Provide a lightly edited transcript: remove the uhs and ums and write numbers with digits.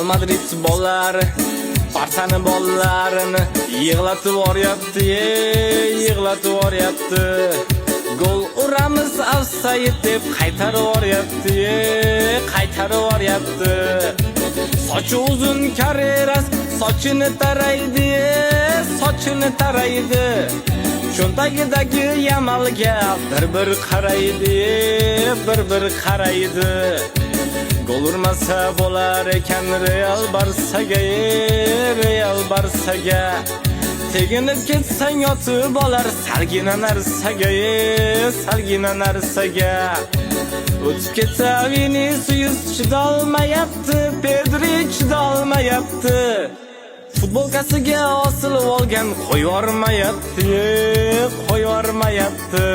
Real Madrid bollari Barsani bollarini yig'latib yuboryapti, yig'latib yuboryapti. Gol uramiz offside deb qaytarib yuboryapti, qaytarib yuboryapti. Sochi uzun Carreras sochini taraydi, sochini taraydi. Cho'ntagidagi Yamalga bir qaraydi, bir qaraydi. Gol urmasa bo'lar ekan Real Barsaga, Real Barsaga. Teginib ketsang yotib olar salgina narsaga, salgina narsaga. O'tib ketsa Vinicius chidolmayapti, Pedri chidolmayapti. Futbolkasiga osilib olgan qo'yvormayapti, qo'yvormayapti.